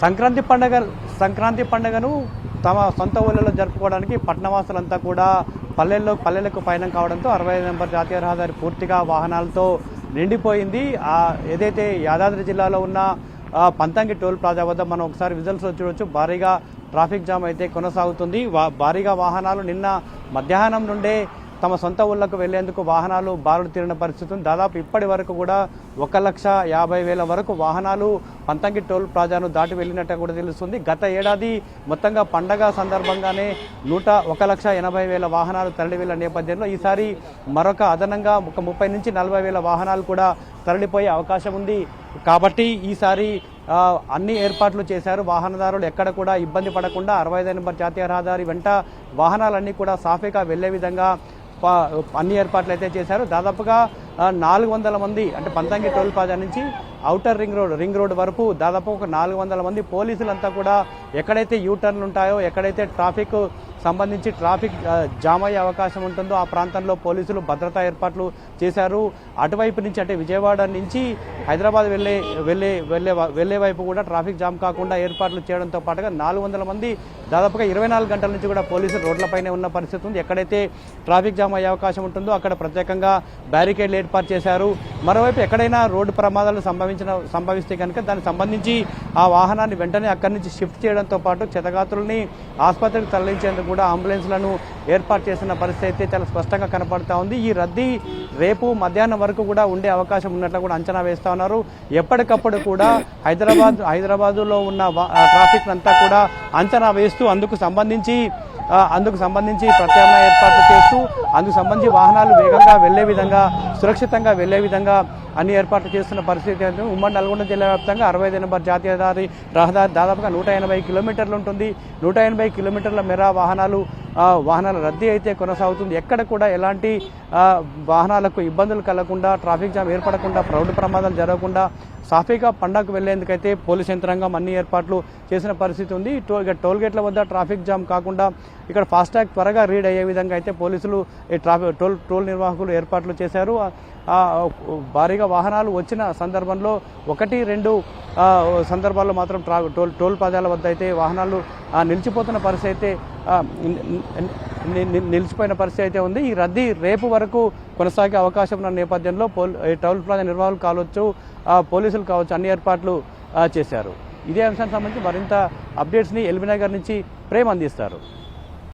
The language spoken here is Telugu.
సంక్రాంతి పండుగను తమ సొంత ఊళ్ళలో జరుపుకోవడానికి పట్టణవాసులంతా కూడా పల్లెలకు పయనం కావడంతో 65 నెంబర్ జాతీయ రహదారి పూర్తిగా వాహనాలతో నిండిపోయింది. ఏదైతే యాదాద్రి జిల్లాలో ఉన్న పంతంగి టోల్ ప్లాజా వద్ద మనం ఒకసారి విజువల్స్లో చూడొచ్చు. భారీగా ట్రాఫిక్ జామ్ అయితే కొనసాగుతుంది. భారీగా వాహనాలు నిన్న మధ్యాహ్నం నుండే తమ సొంత ఊళ్ళకు వెళ్లేందుకు వాహనాలు బారులు తీరిన పరిస్థితి ఉంది. దాదాపు ఇప్పటి వరకు కూడా 1,50,000 వరకు వాహనాలు పంతంగి టోల్ ప్లాజాను దాటి వెళ్ళినట్టు కూడా తెలుస్తుంది. గత ఏడాది మొత్తంగా పండగ సందర్భంగానే 1,80,000 వాహనాలు తరలి వెళ్ళిన నేపథ్యంలో ఈసారి మరొక అదనంగా 30 నుంచి 40,000 వాహనాలు కూడా తరలిపోయే అవకాశం ఉంది. కాబట్టి ఈసారి అన్ని ఏర్పాట్లు చేశారు. వాహనదారులు ఎక్కడ కూడా ఇబ్బంది పడకుండా 65 నెంబర్ జాతీయ రహదారి వెంట వాహనాలన్నీ కూడా సాఫీగా వెళ్లే విధంగా అన్ని ఏర్పాట్లు అయితే చేశారు. దాదాపుగా 400 మంది అంటే పంతంగి టోల్ ప్లాజా నుంచి ఔటర్ రింగ్ రోడ్ వరకు దాదాపు ఒక 400 మంది పోలీసులంతా కూడా ఎక్కడైతే యూటర్న్లు ఉంటాయో, ఎక్కడైతే ట్రాఫిక్ జామ్ అయ్యే అవకాశం ఉంటుందో ఆ ప్రాంతంలో పోలీసులు భద్రతా ఏర్పాట్లు చేశారు. అటువైపు నుంచి అంటే విజయవాడ నుంచి హైదరాబాద్ వెళ్లే వైపు కూడా ట్రాఫిక్ జామ్ కాకుండా ఏర్పాట్లు చేయడంతో పాటుగా 400 మంది దాదాపుగా 24 గంటల నుంచి కూడా పోలీసులు రోడ్లపైనే ఉన్న పరిస్థితి ఉంది. ఎక్కడైతే ట్రాఫిక్ జామ్ అయ్యే అవకాశం ఉంటుందో అక్కడ ప్రత్యేకంగా బ్యారికేడ్లు ఏర్పాటు చేశారు. మరోవైపు ఎక్కడైనా రోడ్డు ప్రమాదాలు సంభవిస్తే కనుక దానికి సంబంధించి ఆ వాహనాన్ని వెంటనే అక్కడి నుంచి షిఫ్ట్ చేయడంతో పాటు క్షతగాత్రుల్ని ఆసుపత్రికి తరలించేందుకు కూడా అంబులెన్స్లను ఏర్పాటు చేసిన పరిస్థితి అయితే చాలా స్పష్టంగా కనపడతా ఉంది. ఈ రద్దీ రేపు మధ్యాహ్నం వరకు కూడా ఉండే అవకాశం ఉన్నట్లు కూడా అంచనా వేస్తా ఉన్నారు. ఎప్పటికప్పుడు కూడా హైదరాబాదులో ఉన్న ట్రాఫిక్ అంతా కూడా అంచనా వేస్తూ అందుకు సంబంధించి ప్రత్యామ్నాయ ఏర్పాట్లు చేస్తూ అందుకు సంబంధించి వాహనాలు వేగంగా వెళ్లే విధంగా సురక్షితంగా వెళ్లే విధంగా అన్ని ఏర్పాట్లు చేస్తున్న పరిస్థితి. ఉమ్మడి నల్గొండ జిల్లా వ్యాప్తంగా 65 నెంబర్ జాతీయ రహదారి దాదాపుగా 180 కిలోమీటర్లు ఉంటుంది. 180 కిలోమీటర్ల మేర వాహనాల రద్దీ అయితే కొనసాగుతుంది. ఎక్కడ కూడా ఎలాంటి వాహనాలకు ఇబ్బందులు కలగకుండా, ట్రాఫిక్ జామ్ ఏర్పడకుండా, రోడ్డు ప్రమాదాలు జరగకుండా సాఫీగా పండగకు వెళ్లేందుకైతే పోలీస్ యంత్రాంగం అన్ని ఏర్పాట్లు చేసిన పరిస్థితి ఉంది. టోల్ గేట్ల వద్ద ట్రాఫిక్ జామ్ కాకుండా ఇక్కడ ఫాస్టాగ్ త్వరగా రీడ్ అయ్యే విధంగా అయితే పోలీసులు టోల్ నిర్వాహకులు ఏర్పాట్లు చేశారు. భారీగా వాహనాలు వచ్చిన సందర్భంలో 1-2 సందర్భాల్లో మాత్రం టోల్ ప్లాజాల వద్ద అయితే వాహనాలు నిలిచిపోయిన పరిస్థితి అయితే ఉంది. ఈ రద్దీ రేపు వరకు కొనసాగే అవకాశం ఉన్న నేపథ్యంలో టోల్ ప్లాజా నిర్వాహకులు కావచ్చు, పోలీసులు కావచ్చు అన్ని ఏర్పాట్లు చేశారు. ఇదే అంశానికి సంబంధించి మరింత అప్డేట్స్ని ఎల్బీనగర్ నుంచి ప్రేమ్ అందిస్తారు.